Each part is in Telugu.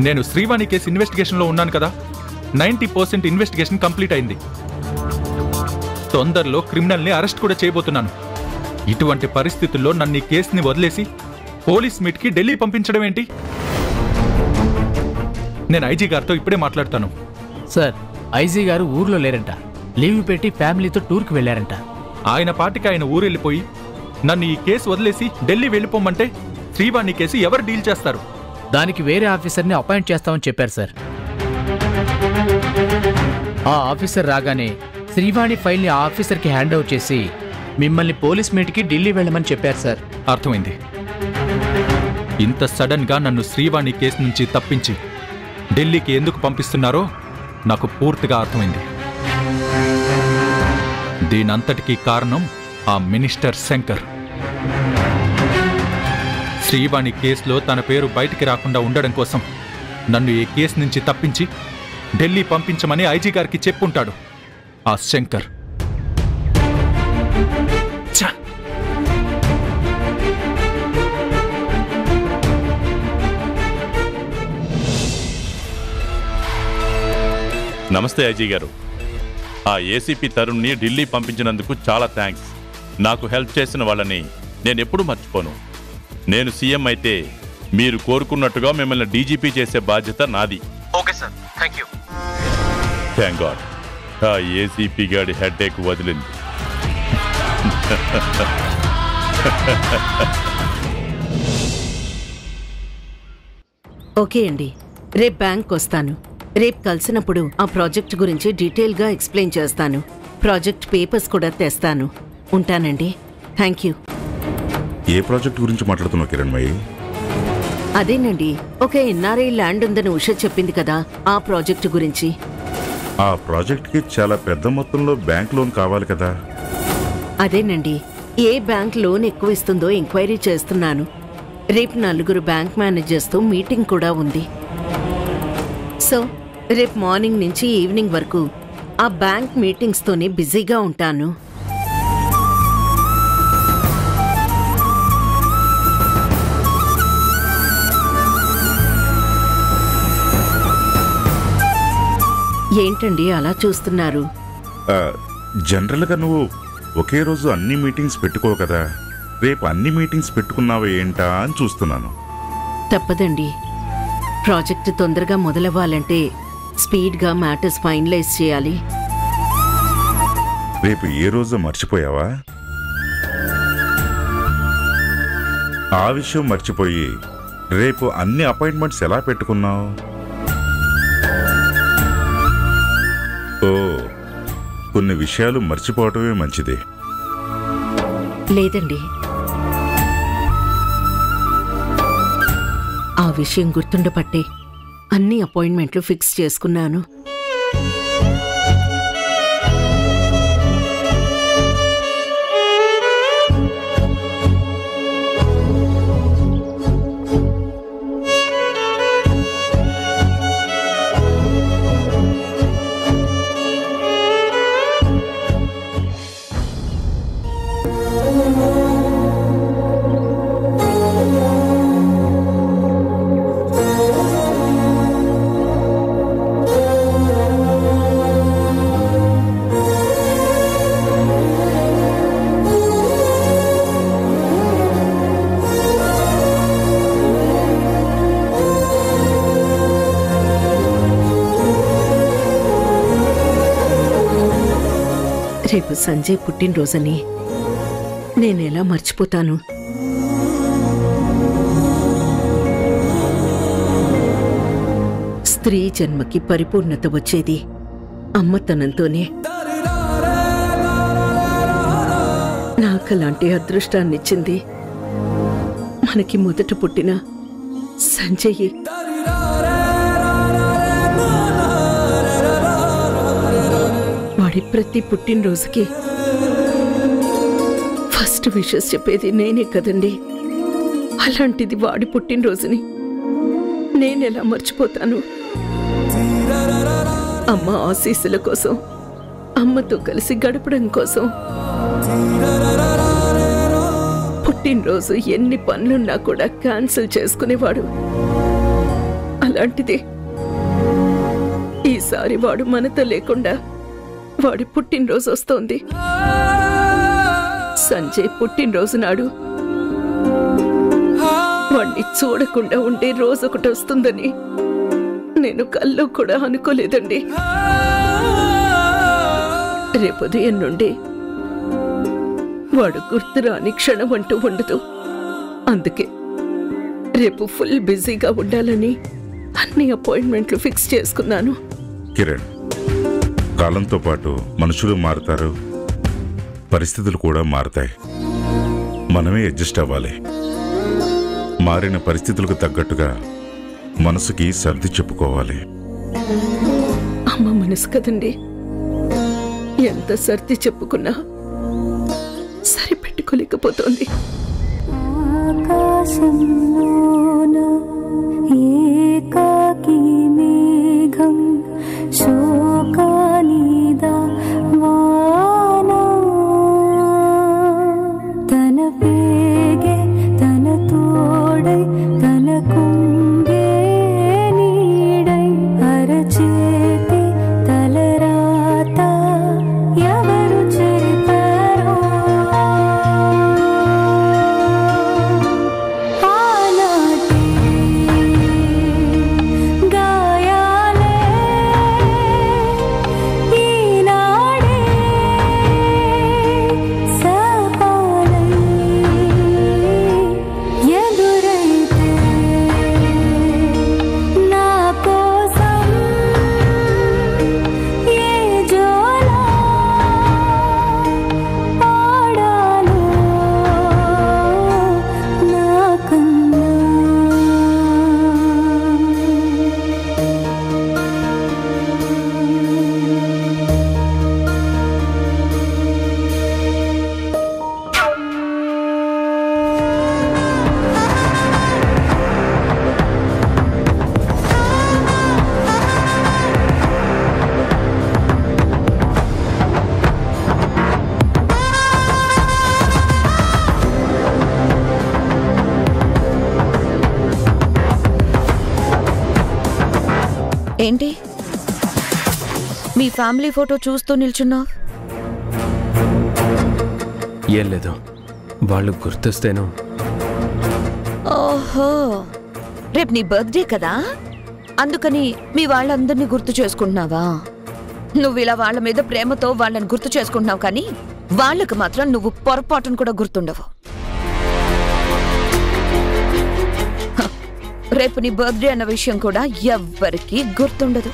నేను శ్రీవాణి కేసు ఇన్వెస్టిగేషన్లో ఉన్నాను కదా. 90% ఇన్వెస్టిగేషన్ కంప్లీట్ అయింది. తొందరలో క్రిమినల్ని అరెస్ట్ కూడా చేయబోతున్నాను. ఇటువంటి పరిస్థితుల్లో నన్ను ఈ కేసుని వదిలేసి పోలీస్ మీట్కి ఢిల్లీ పంపించడం ఏంటి? నేను ఐజీ గారితో ఇప్పుడే మాట్లాడతాను. సార్, ఐజీ గారు ఊర్లో లేరంట. లీవ్ పెట్టి ఫ్యామిలీతో టూర్కి వెళ్ళారంట. ఆయన పార్టీకి ఆయన ఊరు వెళ్ళిపోయి నన్ను ఈ కేసు వదిలేసి ఢిల్లీ వెళ్ళిపోమంటే శ్రీవాణి కేసు ఎవరు డీల్ చేస్తారు? దానికి వేరే ఆఫీసర్ని అపాయింట్ చేస్తామని చెప్పారు సార్. ఆ ఆఫీసర్ రాగానే శ్రీవాణి ఫైల్ని ఆ ఆఫీసర్కి హ్యాండ్ ఓవర్ చేసి మిమ్మల్ని పోలీస్ మీట్కి ఢిల్లీ వెళ్ళమని చెప్పారు సార్. అర్థమైంది. ఇంత సడన్ గా నన్ను శ్రీవాణి కేసు నుంచి తప్పించి ఢిల్లీకి ఎందుకు పంపిస్తున్నారో నాకు పూర్తిగా అర్థమైంది. దీనంతటికీ కారణం ఆ మినిస్టర్ శంకర్. శ్రీవాణి కేసులో తన పేరు బయటికి రాకుండా ఉండడం కోసం నన్ను ఈ కేసు నుంచి తప్పించి ఢిల్లీ పంపించమని ఐజీ గారికి చెప్పుంటాడు ఆ శంకర్. నమస్తే ఐజీ గారు. ఆ ఏసీపీ తరుణ్ని ఢిల్లీ పంపించినందుకు చాలా థ్యాంక్స్. నాకు హెల్ప్ చేసిన వాళ్ళని నేను ఎప్పుడూ మర్చిపోను. నేను సీఎం అయితే మీరు కోరుకున్నట్టుగా మిమ్మల్ని డీజీపీ చేసే బాధ్యత నాది. Okay sir, thank you. Thank God ఆ ఏసీపీ గాడి హెడేక్ వదిలింది. ఓకే అండి, రేపు బ్యాంక్ వస్తాను. రేపు కలిసినప్పుడు ఆ ప్రాజెక్ట్ గురించి డీటెయిల్గా ఎక్స్ప్లెయిన్ చేస్తాను. ప్రాజెక్ట్ పేపర్స్ కూడా తెస్తాను. ఉంటానండి. Thank you. ఏ ప్రాజెక్ట్ గురించి మాట్లాడుతున్నావు కిరణ్మయి? అదేనండి, ఒక ఎన్ఆర్ఐ ల్యాండ్ ఉందని ఉష చెప్పింది కదా, ఆ ప్రాజెక్టు గురించి. ఆ ప్రాజెక్ట్కి చాలా పెద్ద మొత్తంలో బ్యాంక్ లోన్ కావాలి కదా. అదేనండి, ఏ బ్యాంక్ లోన్ ఎక్కువ ఇస్తుందో ఎంక్వైరీ చేస్తున్నాను. రేపు 4 బ్యాంక్ మేనేజర్స్తో మీటింగ్ కూడా ఉంది. సో రేపు మార్నింగ్ నుంచి ఈవినింగ్ వరకు ఆ బ్యాంక్ మీటింగ్స్తోనే బిజీగా ఉంటాను. ఏంటండి అలా చూస్తున్నారు? జనరల్గా నువ్వు ఒకే రోజు అన్ని మీటింగ్స్ పెట్టుకో కదా. రేపు అన్ని మీటింగ్స్ పెట్టుకున్నావా ఏంటా అని చూస్తున్నాను. తప్పదండి, ప్రాజెక్ట్ తొందరగా మొదలవ్వాలంటే స్పీడ్గా మ్యాటర్స్ ఫైనలైజ్ చేయాలి. రేపు ఏ రోజు మర్చిపోయావా? ఆ విషయం మర్చిపోయి రేపు అన్ని అపాయింట్మెంట్స్ ఎలా పెట్టుకున్నావు? ఓ, కొన్ని విషయాలు మర్చిపోవటమే మంచిది. లేదండి, ఆ విషయం గుర్తుండబట్టే అన్ని అపాయింట్మెంట్లు ఫిక్స్ చేసుకున్నాను. రేపు సంజయ్ పుట్టినరోజని నేనెలా మర్చిపోతాను? స్త్రీ జన్మకి పరిపూర్ణత వచ్చేది అమ్మతనంతోనే. నాకలాంటి అదృష్టాన్నిచ్చింది మనకి మొదట పుట్టిన సంజయ్. వాడి ప్రతి పుట్టినరోజుకి ఫస్ట్ విషెస్ చెప్పేది నేనే కదండి. అలాంటిది వాడి పుట్టినరోజుని నేనెలా మర్చిపోతాను? అమ్మ ఆశీస్సుల కోసం, అమ్మతో కలిసి గడపడం కోసం పుట్టినరోజు ఎన్ని పనులున్నా కూడా క్యాన్సిల్ చేసుకునేవాడు. లాంటిది. ఈసారి వాడు మనతో లేకుండా వాడి పుట్టినరోజు వస్తోంది. సంజయ్ పుట్టినరోజు నాడు వాణ్ణి చూడకుండా ఉండే రోజు ఒకటి వస్తుందని నేను కల్లో కూడా అనుకోలేదండి. రేపు ఉదయం నుండి వాడు గుర్తురాని క్షణం అంటూ ఉండదు. అందుకే రేపు ఫుల్ బిజీగా ఉండాలని అన్ని అపాయింట్మెంట్లు ఫిక్స్ చేసుకున్నాను. కిరణ్, కాలంతో పాటు మనుషులు మారుతారు, పరిస్థితులు కూడా మారుతాయి. మనమే అడ్జస్ట్ అవ్వాలి. మారిన పరిస్థితులకు తగ్గట్టుగా మనసుకి సర్ది చెప్పుకోవాలి. అమ్మ మనసు కదండి, ఎంత సర్ది చెప్పుకున్నా సరిపెట్టుకోలేకపోతోంది. ఆకాశంలోన ఏకాకి మేఘం శోకానిదా వానా తన పేగే తన తోడై తన కుంగే నీడై అరచేతి తలరాత ఎవరు చెరిపారో ఆనాటి గాయాలే ఈనాడే సపాలై ఎదురైతే నా కోసం ఏ జోలా పాడాలో నాకన్నా ఏంటి మీ ఫ్యామిలీ ఫోటో చూస్తూ నిల్చున్నావు? ఏం లేదు, వాళ్ళు గుర్తొస్తేను. ఓహో, రేపు నీ బర్త్డే కదా, అందుకని మీ వాళ్ళందరినీ గుర్తు చేసుకుంటున్నావా? నువ్వు ఇలా వాళ్ళ మీద ప్రేమతో వాళ్ళని గుర్తు చేసుకుంటున్నావు, కానీ వాళ్ళకు మాత్రం నువ్వు పొరపాటును కూడా గుర్తుండవు. రేపు నీ బర్త్డే అన్న విషయం కూడా ఎవ్వరికీ గుర్తుండదు.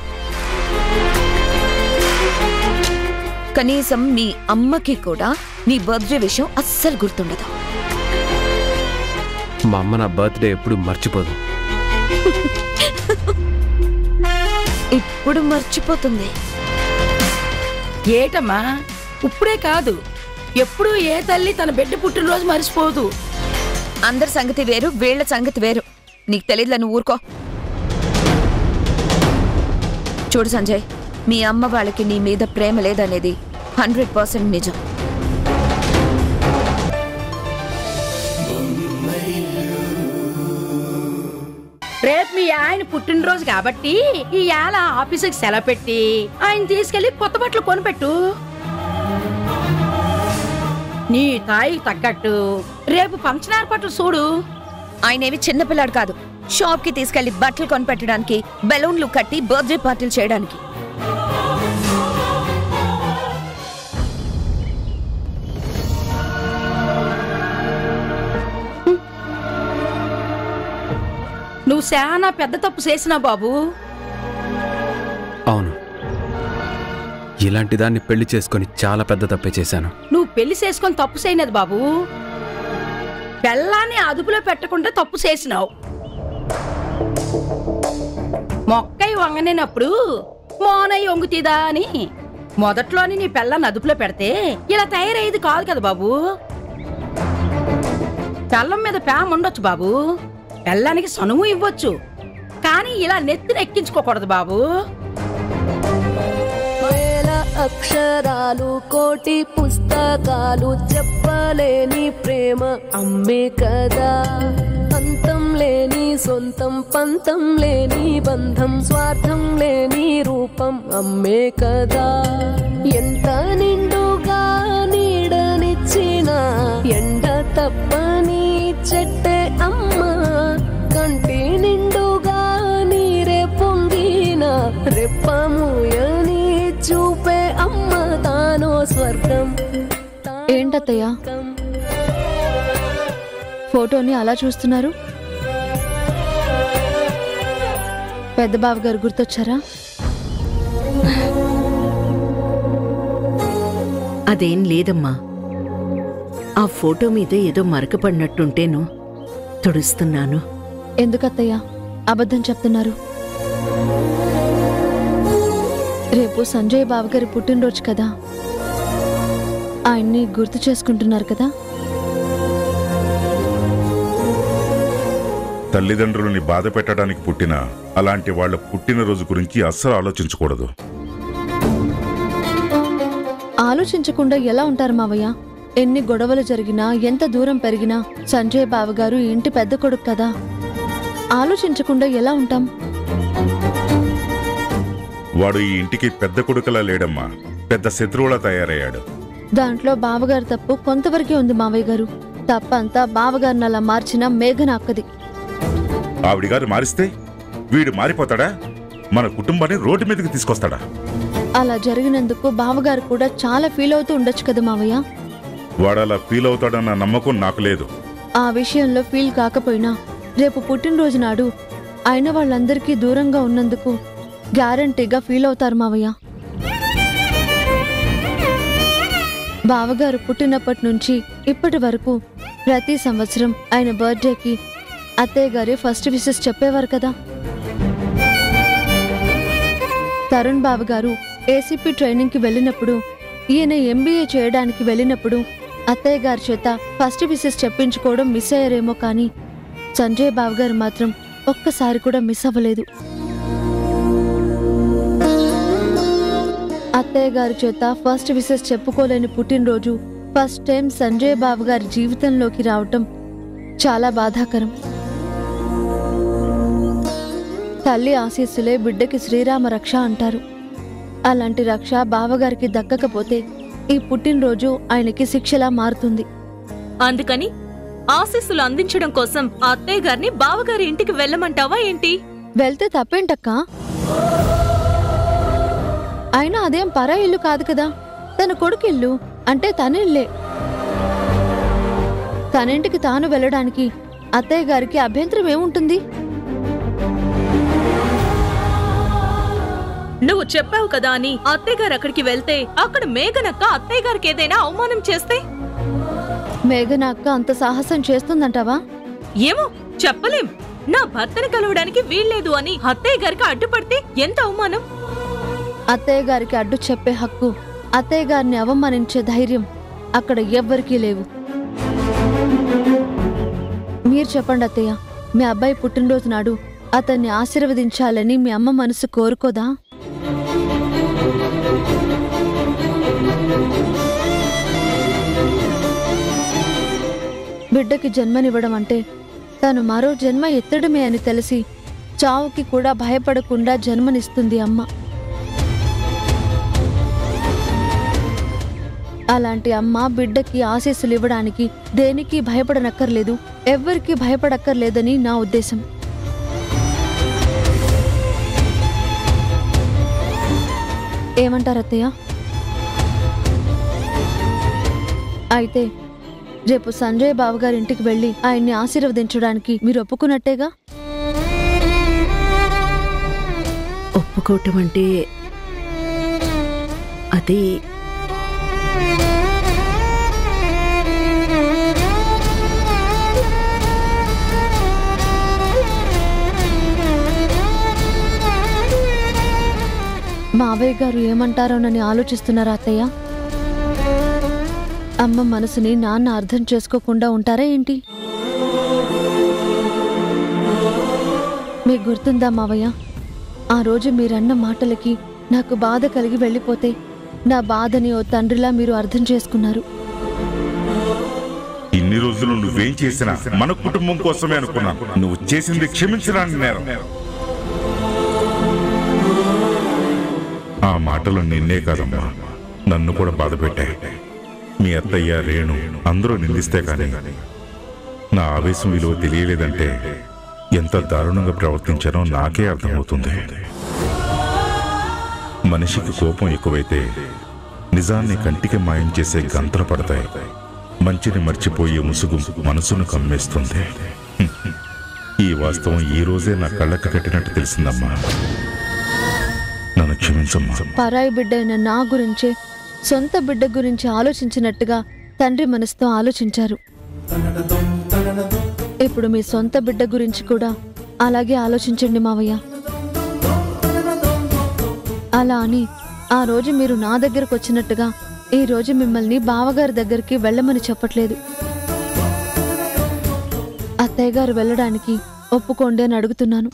కనీసం నీ అమ్మకి కూడా నీ బర్త్డే విషయం అస్సలు గుర్తుండదు. మా అమ్మ నా బర్త్డే ఎప్పుడు మర్చిపోదు. ఇప్పుడు మర్చిపోతుంది. ఏటమ్మా, ఇప్పుడే కాదు, ఎప్పుడు ఏ తల్లి తన బిడ్డ పుట్టినరోజు మర్చిపోదు. అందరి సంగతి వేరు, వీళ్ల సంగతి వేరు. నీకు తెలియదులే, నువ్వు ఊరుకో. చూడు సంజయ్, మీ అమ్మ వాళ్ళకి నీ మీద ప్రేమ లేదనేది 100% నిజం. రేపు మీ ఆయన పుట్టినరోజు కాబట్టి ఈ ఏళ ఆఫీసుకి సెలవు పెట్టి ఆయన తీసుకెళ్లి కొత్త బట్టలు కొనిపెట్టు. నీ తాయికి తగ్గట్టు రేపు ఫంక్షన్ ఏర్పాట్లు చూడు. ఆయనేవి చిన్నపిల్లాడు కాదు, షాప్ కి తీసుకెళ్లి బట్టలు కొనిపెట్టడానికి, బెలూన్లు కట్టి బర్త్డే పార్టీలు చేయడానికి. నువ్వు చాలా పెద్ద తప్పు చేసినా బాబు. అవును, ఇలాంటి దాన్ని పెళ్లి చేసుకొని చాలా పెద్ద తప్పే చేశాను. నువ్వు పెళ్లి చేసుకొని తప్పు చేయనది బాబు, పెళ్ళాన్ని అదుపులో పెట్టకుండా తప్పు చేసినావు. మొక్కయి వంగనేనప్పుడు మోనయ్య వంగుతీదా అని మొదట్లోని నీ పెళ్ళాన్ని అదుపులో పెడితే ఇలా తయారయ్యేది కాదు కదా బాబు. పెళ్ళం మీద ప్రేమ ఉండొచ్చు బాబు, పెళ్ళానికి సనువు ఇవ్వచ్చు, కానీ ఇలా నెత్తిని ఎక్కించుకోకూడదు బాబు. వేల అక్షరాలు కోటి పుస్తకాలు చెప్పలేని ప్రేమ అమ్మే కదా. అంతం లేని సొంతం పంతం లేని బంధం స్వార్థం లేని రూపం అమ్మే కదా ఎంత నిండుగా నీడనిచ్చిన ఎండ తప్పని చెట్టే అమ్మ కంటి నిండుగా నీరే పొంగిన రెప్పముయని చూపే అమ్మ తానో స్వర్గం. ఏంటత్తయ్య ఫోటోని అలా చూస్తున్నారు? పెద్ద బావ గారు గుర్తొచ్చారా? అదేం లేదమ్మా, ఆ ఫోటో మీద ఏదో మరకపడినట్టుంటేను తుడుస్తున్నాను. ఎందుకత్తయ్య అబద్ధం చెప్తున్నారు? రేపు సంజయ్ బావగారి పుట్టినరోజు కదా, ఆయన్ని గుర్తు చేసుకుంటున్నారు కదా? తల్లిదండ్రులని బాధ పెట్టడానికి పుట్టిన అలాంటి వాళ్ళ పుట్టినరోజు గురించి అస్సలు ఆలోచించకూడదు. ఆలోచించకుండా ఎలా ఉంటారు మావయ్య? ఎన్ని గొడవలు జరిగినా ఎంత దూరం పెరిగినా సంజయ్ బావగారు ఇంటి పెద్ద కొడుకు కదా, ఆలోచించకుండా ఎలా ఉంటాం? వాడు ఈ ఇంటికి పెద్ద కొడుకులా లేడమ్మా, పెద్ద శత్రువులా తయారయ్యాడు. దాంట్లో బావగారు తప్పు కొంతవరకే ఉంది మావయ్య గారు. తప్పంతా బావగారిని అలా మార్చిన మేఘన అక్కది. ఆవిడిగారు మారిస్తే వీడు మారిపోతాడా? మన కుటుంబాన్ని రోడ్డు మీదకి తీసుకొస్తాడా? అలా జరిగినందుకు బావగారు కూడా చాలా ఫీల్ అవుతూ ఉండొచ్చు కదా మావయ్య. వాడలా ఫీల్ అవుతాడన్న నమ్మకం నాకు లేదు. ఆ విషయంలో ఫీల్ కాకపోయినా రేపు పుట్టినరోజు నాడు అయిన వాళ్ళందరికీ దూరంగా ఉన్నందుకు గ్యారంటీగా ఫీల్ అవుతారు మావయ్య. బావగారు పుట్టినప్పటి నుంచి ఇప్పటి వరకు ప్రతి సంవత్సరం ఆయన బర్త్డేకి అత్తయ్య గారే ఫస్ట్ విషెస్ చెప్పేవారు కదా. తరుణ్ బావగారు ఏసీపీ ట్రైనింగ్కి వెళ్ళినప్పుడు, ఈయన ఎంబీఏ చేయడానికి వెళ్ళినప్పుడు అత్తయ్య గారి చేత ఫస్ట్ విషెస్ చెప్పించుకోవడం మిస్ అయ్యారేమో కానీ సంజయ్ బావగారు మాత్రం ఒక్కసారి కూడా మిస్ అవ్వలేదు. అత్తయ్య గారి చేత ఫస్ట్ విషెస్ చెప్పుకోలేని పుట్టినరోజు ఫస్ట్ టైం సంజయ్ బావగారి జీవితంలోకి రావటం చాలా బాధాకరం. తల్లి ఆశీస్సులే బిడ్డకి శ్రీరామ రక్ష అంటారు. అలాంటి రక్ష బావగారికి దక్కకపోతే ఈ పుట్టినరోజు ఆయనకి శిక్షలా మారుతుంది. అందుకని ఆశీస్సులు అందించడం కోసం ఆ అత్తయ్య గారిని బావగారి ఇంటికి వెళ్ళమంటావా ఏంటి? వెళ్తే తప్పేంటక్కా? అయినా అదేం పరా ఇల్లు కాదు కదా, తన కొడుకు ఇల్లు అంటే తన ఇల్లే. తనింటికి తాను వెళ్ళడానికి అత్తయ్య గారికి అభ్యంతరం ఏముంటుంది? నువ్వు చెప్పావు కదా అని అత్తయ్య గారు అక్కడికి వెళ్తే అక్కడ మేఘనక్క అత్తయ్య గారికి ఏదైనా అవమానం చేస్తే? మేఘన అక్క అంత సాహసం చేస్తుందంటావా? ఏమో చెప్పలేం. నా భర్తని కలవడానికి వీల్లేదు అని అత్తయ్య గారికి అడ్డుపడితే ఎంత అవమానం. అత్తయ్య గారికి అడ్డు చెప్పే హక్కు, అత్తయ్య గారిని అవమానించే ధైర్యం అక్కడ ఎవ్వరికీ లేవు. మీరు చెప్పండి అత్తయ్య, మీ అబ్బాయి పుట్టినరోజు నాడు అతన్ని ఆశీర్వదించాలని మీ అమ్మ మనసు కోరుకోదా? బిడ్డకి జన్మనివ్వడం అంటే తను మరో జన్మ ఎత్తడమే అని తెలిసి చావుకి కూడా భయపడకుండా జన్మనిస్తుంది అమ్మ. అలాంటి అమ్మ బిడ్డకి ఆశీస్సులు ఇవ్వడానికి దేనికి భయపడనక్కర్లేదు, ఎవ్వరికీ భయపడక్కర్లేదని నా ఉద్దేశం. ఏమంటారు అత్తయ్య? అయితే రేపు సంజయ్ బావగారి ఇంటికి వెళ్ళి ఆయన్ని ఆశీర్వదించడానికి మీరు ఒప్పుకున్నట్టేగా? ఒప్పుకోవటం అంటే అది మావయ్య గారు ఏమంటారోనని ఆలోచిస్తున్నారా అత్తయ్య? అమ్మ మనసుని నాన్న అర్థం చేసుకోకుండా ఉంటారా ఏంటి? మీకు గుర్తుందా మావయ్య, ఆ రోజు మీరన్న మాటలకి నాకు బాధ కలిగి వెళ్ళిపోతే నా బాధని ఓ తండ్రిలా మీరు అర్థం చేసుకున్నారు. ఇన్ని రోజులు నువ్వేం చేసినా మన కుటుంబం కోసమే అనుకున్నాను. నువ్వు చేసింది క్షమించడానికి నేరం. ఆ మాటలు నిన్నే కాదమ్మా, నన్ను కూడా బాధ పెట్టాయి. మీ అత్తయ్య, రేణు అందరూ నిందిస్తే కానీ నా ఆవేశం విలువ తెలియలేదంటే ఎంత దారుణంగా ప్రవర్తించానో నాకే అర్థమవుతుంది. మనిషికి కోపం ఎక్కువైతే నిజాన్ని కంటికి మాయం చేసే గంతలు పడతాయి. మంచిని మర్చిపోయే ముసుగు మనసును కమ్మేస్తుంది. ఈ వాస్తవం ఈ రోజే నా కళ్ళకు కట్టినట్టు తెలిసిందమ్మా. నన్ను క్షమించమ్మా. పరాయి బిడ్డైన నా గురించే సొంత బిడ్డ గురించి ఆలోచించినట్టుగా తండ్రి మనసుతో ఆలోచించారు. ఇప్పుడు మీ సొంత బిడ్డ గురించి కూడా అలాగే ఆలోచించండి మావయ్య. అలా అని ఆ రోజు మీరు నా దగ్గరకు వచ్చినట్టుగా ఈ రోజు మిమ్మల్ని బావగారి దగ్గరికి వెళ్ళమని చెప్పట్లేదు. అత్తయ్య గారు వెళ్ళడానికి ఒప్పుకోండి అని అడుగుతున్నాను.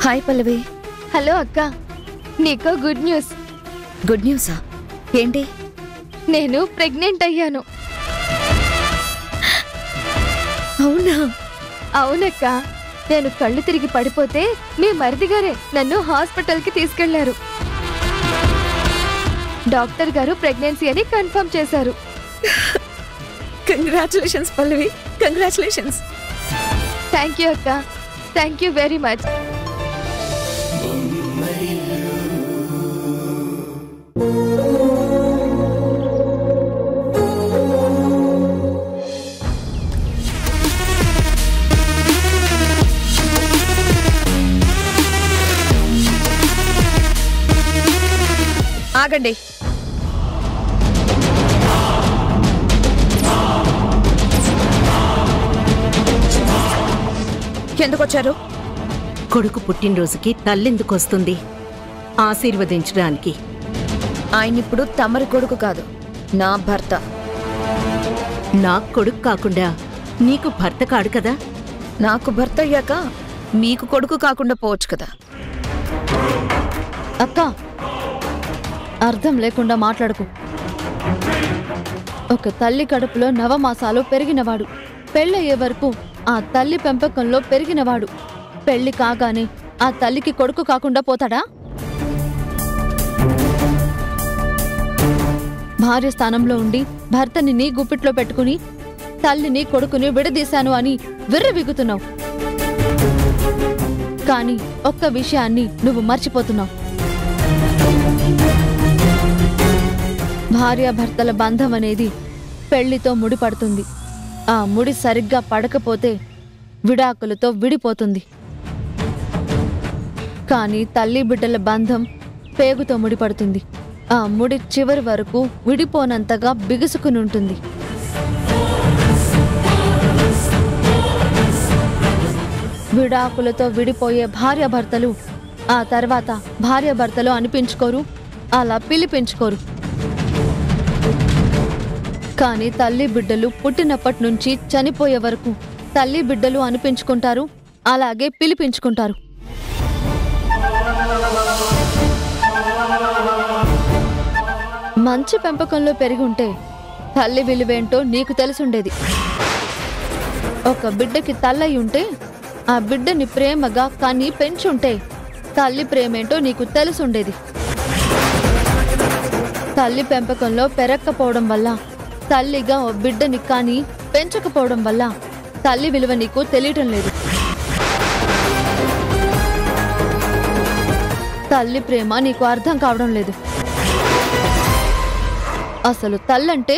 హాయ్ పల్లవి. హలో అక్క, నీకో గుడ్ న్యూస్. గుడ్ న్యూసా? ఏంటి? నేను ప్రెగ్నెంట్ అయ్యాను. అవునా? అవునక్క, నేను కళ్ళు తిరిగి పడిపోతే మీ మరిదిగారే నన్ను హాస్పిటల్కి తీసుకెళ్లారు. డాక్టర్ గారు ప్రెగ్నెన్సీ అని కన్ఫర్మ్ చేశారు. Congratulations Pallavi, congratulations. Thank you అక్క, థ్యాంక్ యూ వెరీ మచ్. ఆగండి. ఎందుకు వచ్చారు? కొడుకు పుట్టినరోజుకి తల్లెందుకు వస్తుంది? ఆశీర్వదించడానికి. ఆయనిప్పుడు తమరి కొడుకు కాదు, నా భర్త. నాకు కొడుకు కాకుండా నీకు భర్త కాడు కదా? నాకు భర్త అయ్యాక మీకు కొడుకు కాకుండా పోవచ్చు కదా. అక్క, అర్థం లేకుండా మాట్లాడుకు. ఒక తల్లి కడుపులో నవమాసాలు పెరిగినవాడు, పెళ్ళయ్యే వరకు ఆ తల్లి పెంపకంలో పెరిగినవాడు పెళ్లి కాగానే ఆ తల్లికి కొడుకు కాకుండా పోతాడా? భార్య స్థానంలో ఉండి భర్తని నీ గుప్పిట్లో పెట్టుకుని తల్లిని కొడుకుని విడదీశాను అని విర్రవీగుతున్నావు. కానీ ఒక్క విషయాన్ని నువ్వు మర్చిపోతున్నావు. భార్యాభర్తల బంధం అనేది పెళ్లితో ముడిపడుతుంది. ఆ ముడి సరిగ్గా పడకపోతే విడాకులతో విడిపోతుంది. కానీ తల్లి బిడ్డల బంధం పేగుతో ముడిపడుతుంది. ఆ ముడి చివరి వరకు విడిపోనంతగా బిగుసుకునుంటుంది. విడాకులతో విడిపోయే భార్యాభర్తలు ఆ తర్వాత భార్యాభర్తలు అనిపించుకోరు, అలా పిలిపించుకోరు. కానీ తల్లి బిడ్డలు పుట్టినప్పటి నుంచి చనిపోయే వరకు తల్లి బిడ్డలు అనిపించుకుంటారు, అలాగే పిలిపించుకుంటారు. మంచి పెంపకంలో పెరిగి ఉంటే తల్లి విలువేంటో నీకు తెలుసుండేది. ఒక బిడ్డకి తల్లయి ఉంటే ఆ బిడ్డని ప్రేమగా కని పెంచుంటే తల్లి ప్రేమేంటో నీకు తెలుసుండేది. తల్లి పెంపకంలో పెరక్కపోవడం వల్ల, తల్లిగా ఓ బిడ్డని కానీ పెంచకపోవడం వల్ల తల్లి విలువ నీకు తెలియటం లేదు. తల్లి ప్రేమ నీకు అర్థం కావడం లేదు. అసలు తల్లంటే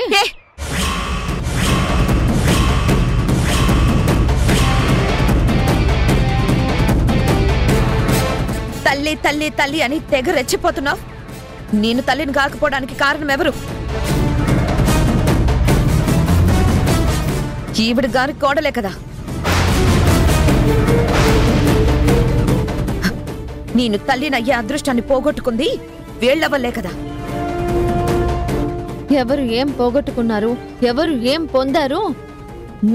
తల్లి తల్లి తల్లి అని తెగ రెచ్చిపోతున్నావు. నేను తల్లిని కాకపోవడానికి కారణం ఎవరు? ఈవిడ గారి కోడలే కదా. నేను తల్లినయ్యే అదృష్టాన్ని పోగొట్టుకుంది వీళ్ల వల్లే కదా. ఎవరు ఏం పోగొట్టుకున్నారు, ఎవరు ఏం పొందారు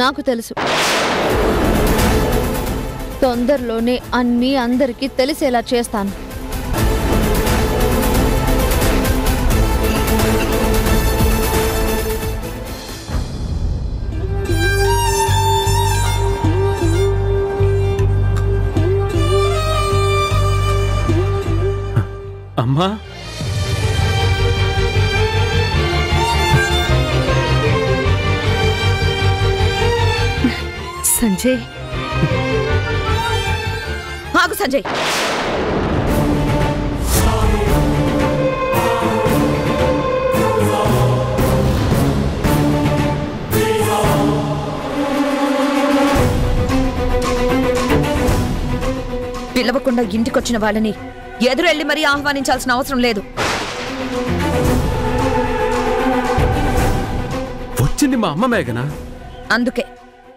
నాకు తెలుసు. తొందరలోనే అన్నీ అందరికీ తెలిసేలా చేస్తాను. అమ్మా, సంజయ్. ఆగు సంజయ్. పిలవకుండా ఇంటికొచ్చిన వాళ్ళని ఎదురెళ్ళి మరీ ఆహ్వానించాల్సిన అవసరం లేదు. వచ్చింది మా అమ్మ మేఘనా. అందుకే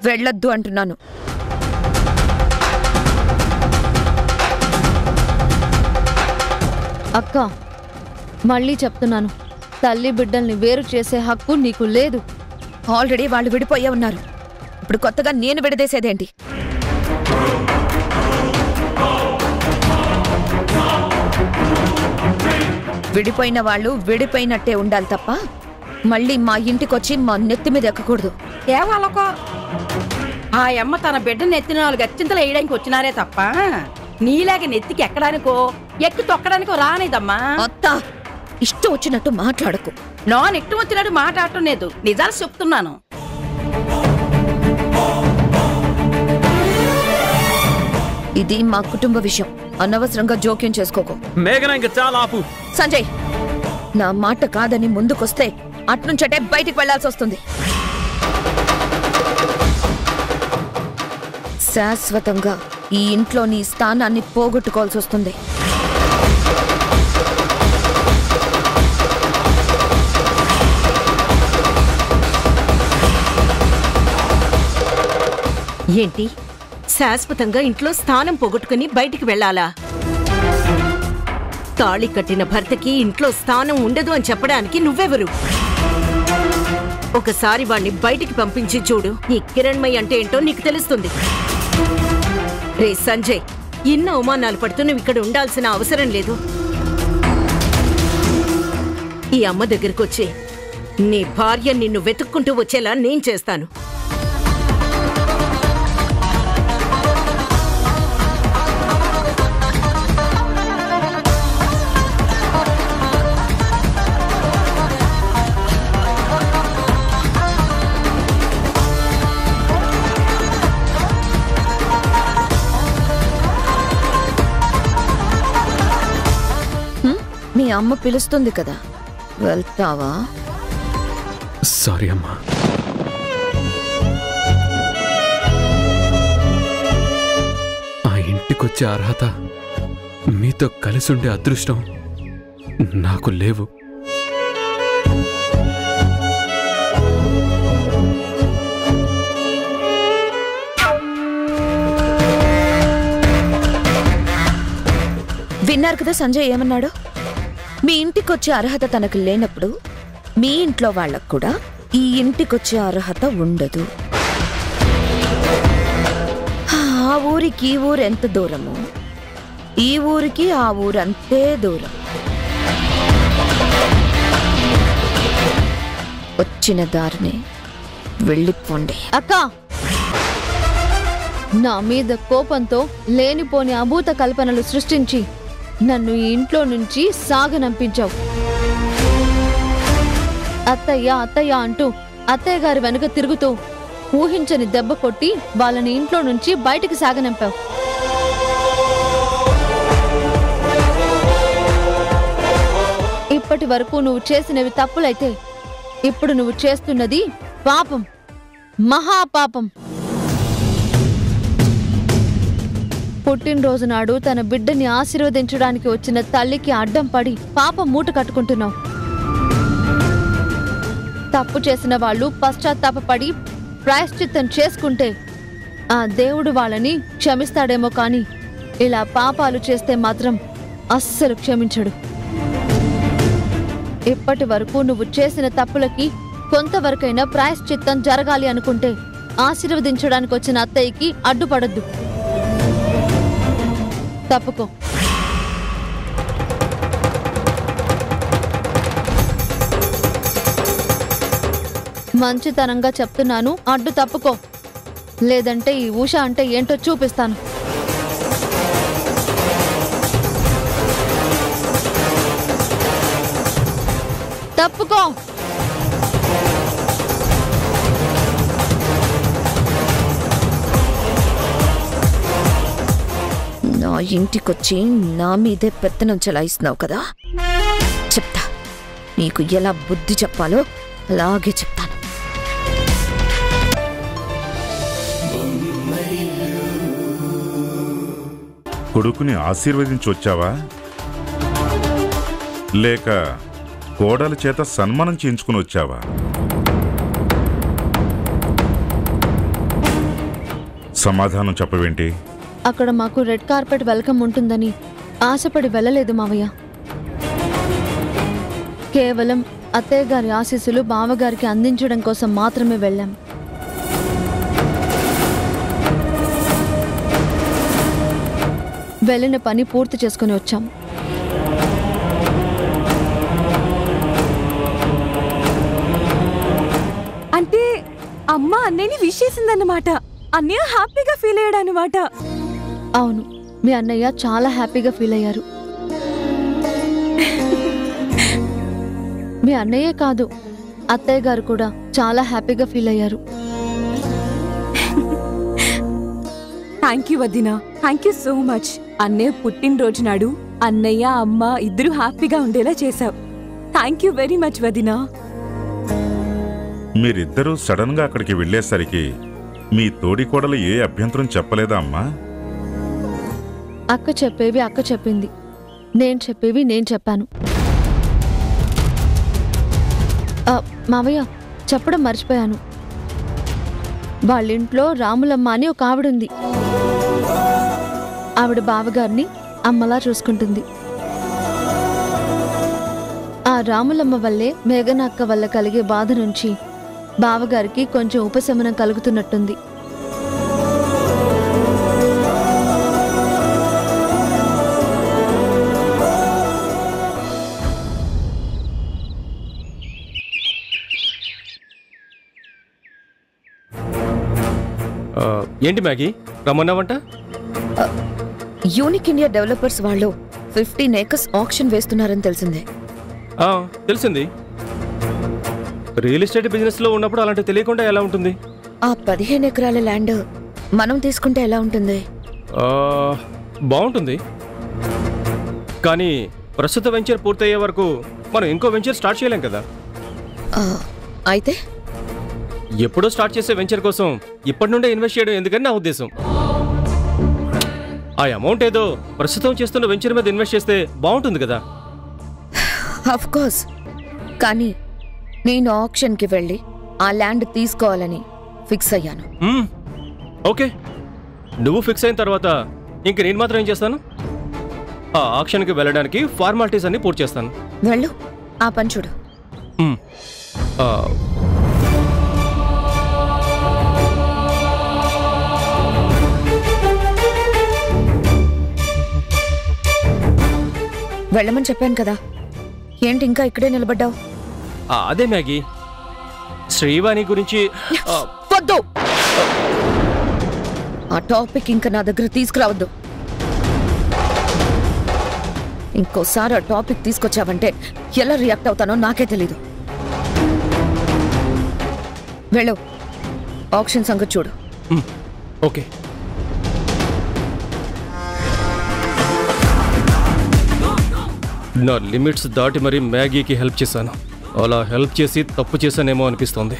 వెళ్ళొద్దు అంటున్నాను. అక్క, మళ్ళీ చెప్తున్నాను, తల్లి బిడ్డల్ని వేరు చేసే హక్కు నీకు లేదు. ఆల్రెడీ వాళ్ళు విడిపోయే ఉన్నారు. ఇప్పుడు కొత్తగా నేను విడదీసేదేంటి? విడిపోయిన వాళ్ళు విడిపోయినట్టే ఉండాలి తప్ప మళ్ళీ మా ఇంటికొచ్చి మా నెత్తి మీద ఎక్కకూడదు. ఏ వాళ్ళకో ఆ అమ్మ తన బిడ్డను నెత్తిన 4 అత్యంతలు వేయడానికి వచ్చినారే తప్ప నీలాగ నెత్తికి ఎక్కడానికో ఎక్కి తొక్కడానికో రానేదమ్మా. అత్తా, ఇష్టం వచ్చినట్టు మాట్లాడకు. ఇష్టం వచ్చినట్టు మాట్లాడటం లేదు, నిజాలు చెప్తున్నాను. ఇది మా కుటుంబ విషయం. అనవసరంగా జోక్యం చేసుకోకు. మేఘనా, ఇంకా చాలా ఆపు. సంజయ్, నా మాట కాదని ముందుకొస్తే అట్నుంచటే బయటికి వెళ్లాల్సి వస్తుంది. శాశ్వతంగా ఈ ఇంట్లో నీ స్థానాన్ని పోగొట్టుకోవాల్సి వస్తుంది. ఏంటి, శాశ్వతంగా ఇంట్లో స్థానం పోగొట్టుకుని బయటికి వెళ్ళాలా? తాళి కట్టిన భర్తకి ఇంట్లో స్థానం ఉండదు అని చెప్పడానికి నువ్వెవరు? ఒకసారి వాణ్ణి బయటికి పంపించి చూడు, ఈ కిరణ్మయి అంటే ఏంటో నీకు తెలుస్తుంది. రే సంజయ్, ఇన్న అవమానాలు పడుతూ నువ్వు ఇక్కడ ఉండాల్సిన అవసరం లేదు. ఈ అమ్మ దగ్గరికి వచ్చి నీ భార్య నిన్ను వెతుక్కుంటూ వచ్చేలా నేను చేస్తాను. మీ అమ్మ పిలుస్తుంది కదా, వెళ్తావా? సారీ అమ్మా. ఆ ఇంటికొచ్చే అర్హత, మీతో కలిసి ఉండే అదృష్టం నాకు లేవు. విన్నారు కదా సంజయ్ ఏమన్నాడు? మీ ఇంటికొచ్చే అర్హత తనకు లేనప్పుడు మీ ఇంట్లో వాళ్ళకు కూడా ఈ ఇంటికొచ్చే అర్హత ఉండదు. ఆ ఊరికి ఈ ఊరు ఎంత దూరమో ఈ ఊరికి ఆ ఊరు అంతే దూరం. వచ్చిన దారిని వెళ్ళిపోండి. అక్క, నా మీద కోపంతో లేనిపోని అభూత కల్పనలు సృష్టించి నన్ను ఈ ఇంట్లో నుంచి సాగనంపించావు. అత్తయ్య అత్తయ్య అంటూ అత్తయ్య గారి వెనుక తిరుగుతూ ఊహించని దెబ్బ కొట్టి వాళ్ళని ఇంట్లో నుంచి బయటికి సాగనంపావు. ఇప్పటి వరకు నువ్వు చేసినవి తప్పులైతే ఇప్పుడు నువ్వు చేస్తున్నది పాపం, మహాపాపం. పుట్టినరోజు నాడు తన బిడ్డని ఆశీర్వదించడానికి వచ్చిన తల్లికి అడ్డం పడి పాపం మూట కట్టుకుంటున్నావు. తప్పు చేసిన వాళ్ళు పశ్చాత్తాపపడి ప్రాయశ్చిత్తం చేసుకుంటే ఆ దేవుడు వాళ్ళని క్షమిస్తాడేమో కానీ ఇలా పాపాలు చేస్తే మాత్రం అస్సలు క్షమించడు. ఇప్పటి వరకు నువ్వు చేసిన తప్పులకి కొంతవరకైనా ప్రాయశ్చిత్తం జరగాలి అనుకుంటే ఆశీర్వదించడానికి వచ్చిన అత్తయ్యకి అడ్డుపడద్దు. తప్పుకో. మంచితనంగా చెప్తున్నాను, అడ్డు తప్పుకో. లేదంటే ఈ ఉష అంటే ఏంటో చూపిస్తాను. తప్పుకో. నా ఇంటికొచ్చి నా మీదే పెత్తనం చెలాయిస్తున్నావు కదా, చెప్తా. నీకు ఎలా బుద్ధి చెప్పాలో అలాగే చెప్తాను. కొడుకుని ఆశీర్వదించి వచ్చావా, లేక కోడల చేత సన్మానం చేయించుకుని వచ్చావా? సమాధానం చెప్పవేంటి? అక్కడ మాకు రెడ్ కార్పెట్ వెల్కమ్ ఉంటుందని ఆశపడి వెళ్ళలేదు మావయ్య. కేవలం అత్తయ్య గారి ఆశీస్సులు బావగారికి అందించడం కోసం మాత్రమే వెళ్ళాం. వెళ్ళిన పని పూర్తి చేసుకుని వచ్చాం. అంటే అమ్మ అన్నయ్యని విష్ చేసిందన్నమాట. అన్నయ్య హ్యాపీగా ఫీల్ అయ్యాడన్నమాట. అవును, మీ అన్నయ్య చాలా హ్యాపీగా ఫీల్ అయ్యారు. మీ అన్నయ్యే కాదు, అత్తయ్య గారు కూడా చాలా హ్యాపీగా ఫీల్ అయ్యారు. థ్యాంక్ యూ వదినా, థ్యాంక్ యూ సో మచ్. అన్నయ్య పుట్టినరోజు నాడు అన్నయ్య అమ్మ ఇద్దరు హ్యాపీగా ఉండేలా చేశావు. థ్యాంక్ యూ వెరీ మచ్ వదినా. మీరిద్దరూ సడన్ గా అక్కడికి వెళ్ళేసరికి మీ తోడికోడలు ఏ అభ్యంతరం చెప్పలేదా అమ్మా? అక్క చెప్పేవి అక్క చెప్పింది, నేను చెప్పేవి నేను చెప్పాను. మావయ్య, చెప్పడం మర్చిపోయాను. వాళ్ళింట్లో రాములమ్మ అని ఒక ఆవిడుంది. ఆవిడ బావగారిని అమ్మలా చూసుకుంటుంది. ఆ రాములమ్మ వల్లే మేఘన అక్క వల్ల కలిగే బాధ నుంచి బావగారికి కొంచెం ఉపశమనం కలుగుతున్నట్టుంది. ఏంటి మ్యాగీ రమ్మన్నావంట? యూనిక్ ఇండియా డెవలపర్స్ వాళ్ళు 15 acres ఆక్షన్ వేస్తున్నారని తెలిసిందే. తెలిసింది. రియల్ ఎస్టేట్ బిజినెస్ లో ఉన్నప్పుడు అలాంటి తెలియకుండా ఎలా ఉంటుంది? ఆ 15 ఎకరాల ల్యాండ్ మనం తీసుకుంటే ఎలా ఉంటుంది? బాగుంటుంది. కానీ ప్రస్తుత వెంచర్ పూర్తయ్యే వరకు మనం ఇంకో వెంచర్ స్టార్ట్ చేయలేం కదా. అయితే ఎప్పుడో స్టార్ట్ చేసే వెంచర్ కోసం ఇప్పటి నుండే ఇన్వెస్ట్ చేయడం ఎందుకని నా ఉద్దేశం. ఆ అమౌంట్ ఏదో ప్రస్తుతం చేస్తున్న వెంచర్ మీద ఇన్వెస్ట్ చేస్తే బాగుంటుంది కదా. ఆఫ్ కోర్స్, కానీ నేను ఆక్షన్కి వెళ్ళి ఆ ల్యాండ్ తీసుకోవాలని ఫిక్స్ అయ్యాను. ఓకే, నువ్వు ఫిక్స్ అయిన తర్వాత ఇంక నేను మాత్రం ఏం చేస్తాను? ఆ ఆక్షన్కి వెళ్ళడానికి ఫార్మాలిటీస్ అన్ని పూర్తి చేస్తాను. వెళ్ళు, ఆ పని చూడు. వెళ్ళమని చెప్పాను కదా, ఏంటి ఇంకా ఇక్కడే నిలబడ్డావు? అదే మ్యాగీ, శ్రీవాణి గురించి వద్దు. ఆ టాపిక్ ఇంకా నా దగ్గర తీసుకురావద్దు. ఇంకోసారి ఆ టాపిక్ తీసుకొచ్చావంటే ఎలా రియాక్ట్ అవుతానో నాకే తెలీదు. వెళ్ళు, ఆక్షన్ సంగతి చూడు. ఓకే. నా లిమిట్స్ దాటి మరీ మ్యాగీకి హెల్ప్ చేశాను. అలా హెల్ప్ చేసి తప్పు చేశానేమో అనిపిస్తోంది.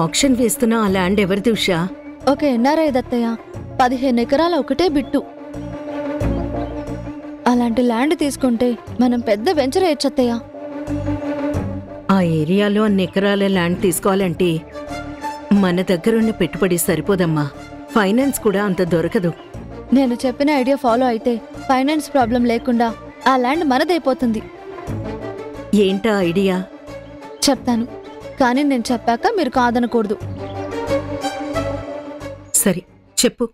ఆక్షన్ వేస్తున్న ఆ ల్యాండ్ ఎవరిది ఉషా? ఒక ఎన్ఆర్ఐ దత్తయ్య, 15 ఎకరాల ఒకటే బిట్టు. అలాంటి ల్యాండ్ తీసుకుంటే మనం పెద్ద వెంచర్ వేయచ్చత్తయ్య. ఆ ఏరియాలో అన్ని ఎకరాల ల్యాండ్ తీసుకోవాలంటే మన దగ్గరున్న పెట్టుబడి సరిపోదమ్మా. ఫైనాన్స్ కూడా అంత దొరకదు. నేను చెప్పిన ఐడియా ఫాలో అయితే ఫైనాన్స్ ప్రాబ్లం లేకుండా ఆ ల్యాండ్ మనదైపోతుంది. ఏంటా ఐడియా? చెప్తాను, కానీ నేను చెప్పాక మీరు కాదనకూడదు. సరే చెప్పు.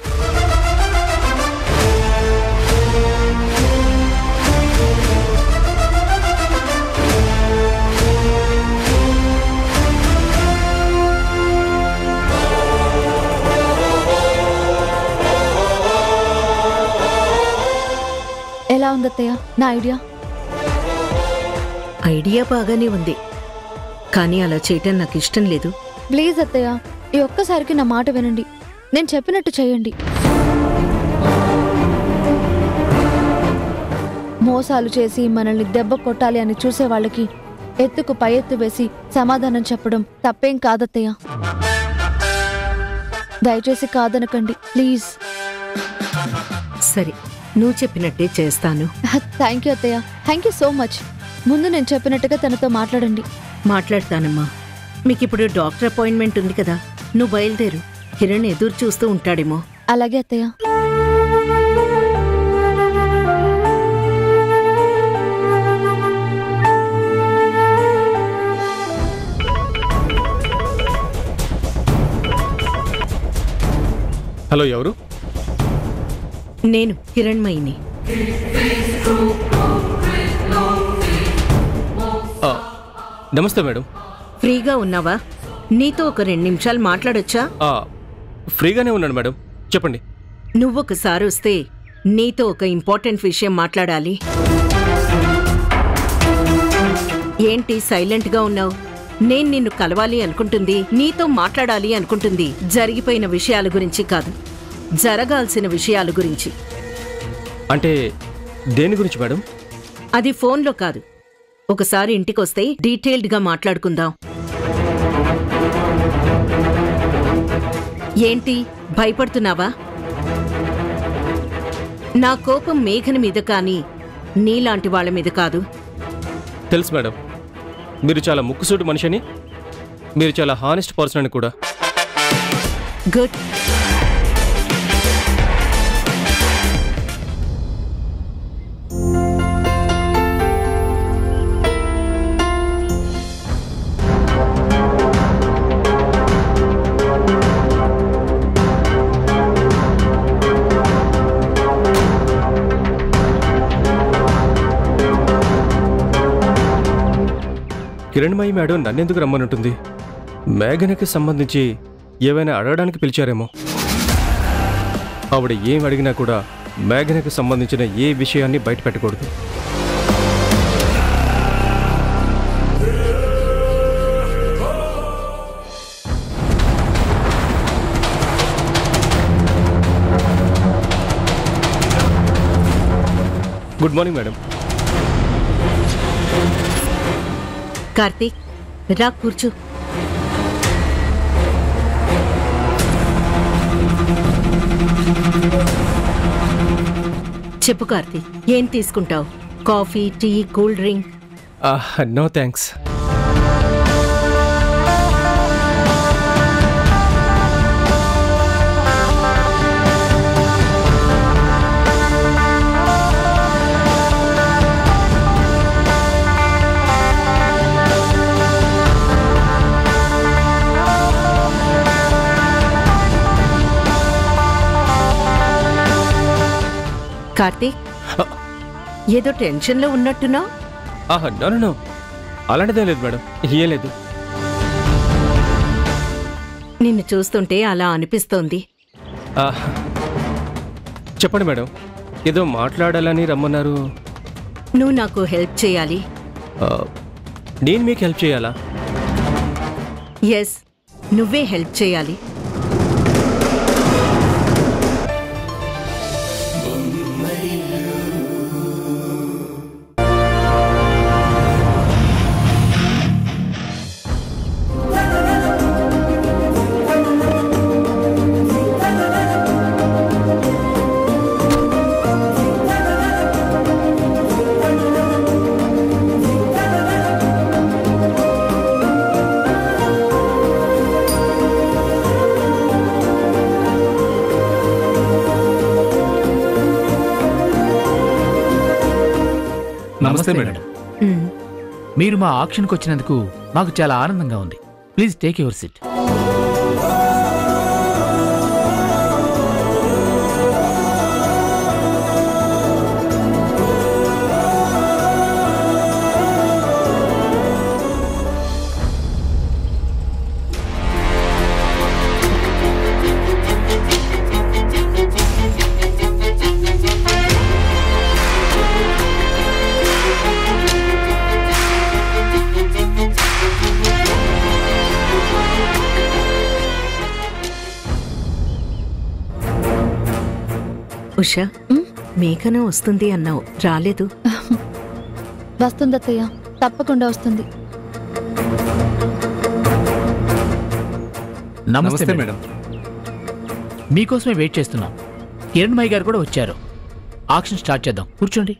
ఎలా ఉందత్తయ్య నా ఐడియా? ఐడియా బాగానే ఉంది, కానీ అలా చేయటం నాకు ఇష్టం లేదు. ప్లీజ్ అత్తయ్య, ఈ ఒక్కసారికి నా మాట వినండి. నేను చెప్పినట్టు చేయండి. మోసాలు చేసి మనల్ని దెబ్బ కొట్టాలి అని చూసే వాళ్ళకి ఎత్తుకు పై ఎత్తు వేసి సమాధానం చెప్పడం తప్పేం కాదత్తయ్య. దయచేసి కాదనకండి ప్లీజ్. సరే, నువ్వు చెప్పినట్టే చేస్తాను. థ్యాంక్ యూ అత్తయ్య, థ్యాంక్ యూ సో మచ్. ముందు నేను చెప్పినట్టుగా తనతో మాట్లాడండి. మాట్లాడతానమ్మా. మీకిప్పుడు డాక్టర్ అపాయింట్మెంట్ ఉంది కదా, నువ్వు బయలుదేరు. కిరణ్ ఎదురు చూస్తూ ఉంటాడేమో. అలాగే అత్తయ్య. హలో, ఎవరు? నేను కిరణ్మయిని. నమస్తే మేడం. ఫ్రీగా ఉన్నావా? నీతో ఒక 2 నిమిషాలు మాట్లాడొచ్చా? ఫ్రీగానే ఉన్నాను మేడం, చెప్పండి. నువ్వొకసారి వస్తే నీతో ఒక ఇంపార్టెంట్ విషయం మాట్లాడాలి. ఏంటి సైలెంట్గా ఉన్నావు? నేను నిన్ను కలవాలి అనుకుంటుంది, నీతో మాట్లాడాలి అనుకుంటుంది జరిగిపోయిన విషయాల గురించి కాదు, జరగాల్సిన విషయాల గురించి. అంటే దేని గురించి మేడం? అది ఫోన్లో కాదు, ఒకసారి ఇంటికొస్తే డీటెయిల్డ్గా మాట్లాడుకుందాం. ఏంటి భయపడుతున్నావా? నా కోపం మేఘన మీద కానీ నీలాంటి వాళ్ళ మీద కాదు. తెలుసు మేడం, మీరు చాలా ముక్కుసూటి మనిషిని, మీరు చాలా హానెస్ట్ పర్సన్ అని కూడా. గుడ్. కిరణ్మయి మేడం నన్నెందుకు రమ్మనుంటుంది? మేఘనకి సంబంధించి ఏవైనా అడగడానికి పిలిచారేమో. ఆవిడ ఏం అడిగినా కూడా మేఘనకి సంబంధించిన ఏ విషయాన్ని బయట పెట్టకూడదు. Good morning madam. కార్తీక్, రా కూర్చో. చెప్పు కార్తీక్, ఏం తీసుకుంటావు? Coffee, tea, cool drink? No thanks. Karthik, ఏదో టెన్షన్లో ఉన్నట్టున్నావు. నో, అలాంటిదేం లేదు మేడం, ఏం లేదు. నిన్ను చూస్తుంటే అలా అనిపిస్తోంది. చెప్పండి మేడం, ఏదో మాట్లాడాలని రమ్మన్నారు. నువ్వు నాకు హెల్ప్ చేయాలి. ఆ, నేను మీకు హెల్ప్ చేయాలా? ఎస్, నువ్వే హెల్ప్ చేయాలి. నమస్తే మేడం. మీరు మా ఆక్షన్కి వచ్చినందుకు మాకు చాలా ఆనందంగా ఉంది. Please take your seat. Usha, మేఘన వస్తుంది అన్నావు, రాలేదు. వస్తుందత్తయ్య, తప్పకుండా వస్తుంది. నమస్తే మేడం. మీకోసమే వెయిట్ చేస్తున్నాం. కిరణ్మయ్య గారు కూడా వచ్చారు. ఆక్షన్ స్టార్ట్ చేద్దాం, కూర్చోండి.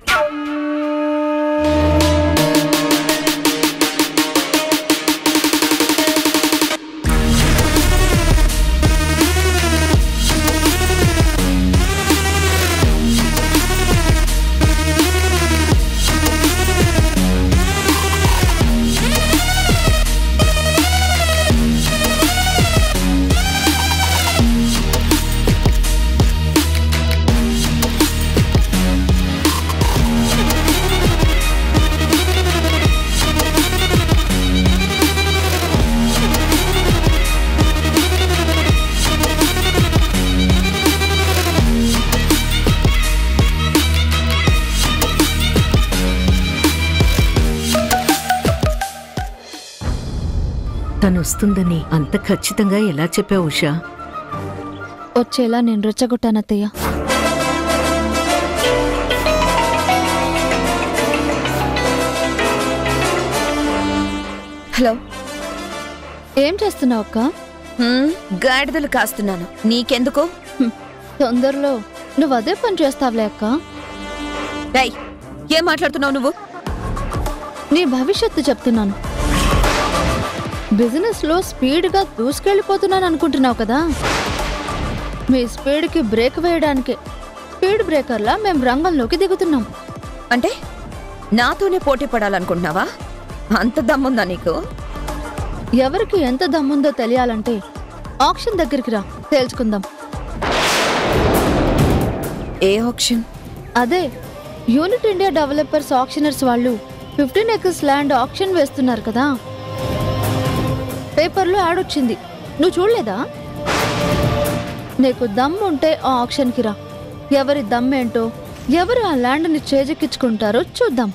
తను వస్తుందని అంత ఖచ్చితంగా ఎలా చెప్పావు ఉషా? వచ్చేలా నేను రెచ్చగొట్టానత్తయ్య. హలో, ఏం చేస్తున్నావు అక్క? గాడిదలు కాస్తున్నాను. నీకెందుకు? తొందరలో నువ్వు అదే పని చేస్తావులే అక్క. ఏం మాట్లాడుతున్నావు నువ్వు? నీ భవిష్యత్తు చెప్తున్నాను. బిజినెస్ లో స్పీడ్ గా దూసుకెళ్ళిపోతున్నాను అనుకుంటున్నావు కదా? మీ స్పీడ్ కి బ్రేక్ వేయడానికి స్పీడ్ బ్రేకర్లా మేము రంగంలోకి దిగుతున్నాం. అంటే నాతోనే పోటీ పడాలనుకుంటున్నావా? అంత దమ్ముందా నీకు? ఎవరికి ఎంత దమ్ముందో తెలియాలంటే ఆక్షన్ దగ్గరికి రా, తేల్చుకుందాం. ఏ ఆక్షన్? అదే యూనిట్ ఇండియా డెవలపర్స్ ఆక్షనర్స్ వాళ్ళు 15 acres ల్యాండ్ ఆక్షన్ వేస్తున్నారు కదా. పేపర్లో యాడ్ వచ్చింది, నువ్వు చూడలేదా? నీకు దమ్ము ఉంటే ఆ ఆక్షన్కి రా. ఎవరి దమ్మేంటో, ఎవరు ఆ ల్యాండ్ని చేజెక్కించుకుంటారో చూద్దాం.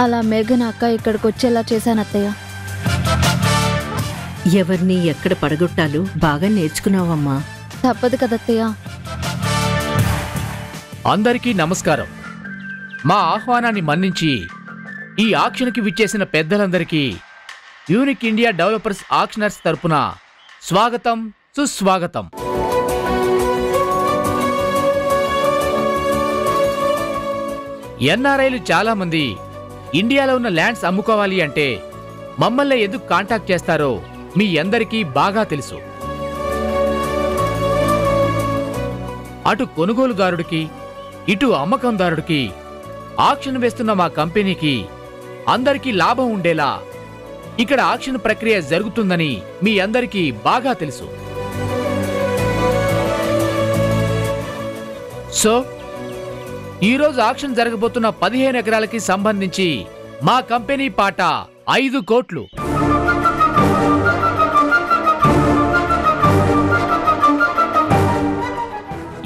అలా మేఘన అక్క ఇక్కడికి వచ్చేలా చేశానత్తయ్య. ఎవరిని ఎక్కడ పడగొట్టాలో బాగా నేర్చుకున్నావమ్మా. తప్పదు కదత్తయ్య. అందరికీ నమస్కారం. మా ఆహ్వానాన్ని మన్నించి ఈ ఆక్షన్కి విచ్చేసిన పెద్దలందరికీ యూనిక్ ఇండియా డెవలపర్స్ ఆక్షనర్స్ తరపున స్వాగతం, సుస్వాగతం. ఎన్ఆర్ఐలు చాలా మంది ఇండియాలో ఉన్న ల్యాండ్స్ అమ్ముకోవాలి అంటే మమ్మల్ని ఎందుకు కాంటాక్ట్ చేస్తారో మీ అందరికీ బాగా తెలుసు. అటు కొనుగోలుదారుడికి, ఇటు అమ్మకందారుడికి ఆక్షన్ వేస్తున్న మా కంపెనీకి అందరికీ లాభం ఉండేలా ఇక్కడ ఆక్షన్ ప్రక్రియ జరుగుతుందని మీ అందరికీ బాగా తెలుసు. సో ఈరోజు ఆక్షన్ జరగబోతున్న 15 ఎకరాలకి సంబంధించి మా కంపెనీ పాట 5 కోట్లు.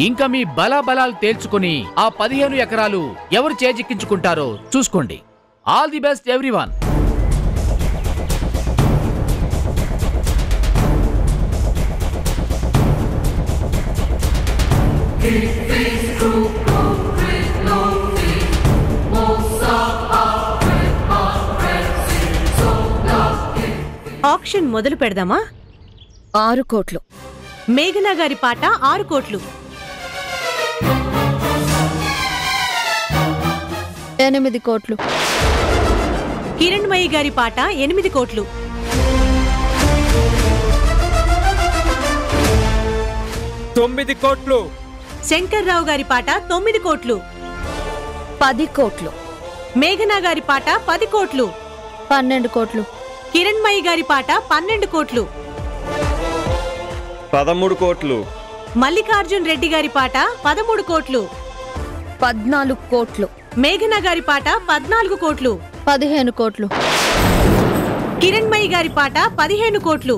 ఇంకా మీ బలాబలాలు తేల్చుకుని ఆ 15 ఎకరాలు ఎవరు చేజిక్కించుకుంటారో చూసుకోండి. All the best everyone. Auction మొదలు పెడదామా? 6 కోట్లు. మేఘనా గారి పాట 6 కోట్లు. 8 కోట్లు. కిరణ్మయి గారి పాట 8 కోట్లు. 9 కోట్లు. శంకర్రావు గారి పాట 9 కోట్లు. 10 కోట్లు. మేఘనా గారి పాట 10 కోట్లు. 12 కోట్లు. కిరణ్మయి గారి పాట 12 కోట్లు. 13 కోట్లు. మల్లికార్జున్ రెడ్డి గారి పాట 13 కోట్లు. 14 కోట్లు. మేఘనా గారి పాట 14 కోట్లు. 15 కోట్లు. కిరణ్మయి గారి పాట 15 కోట్లు.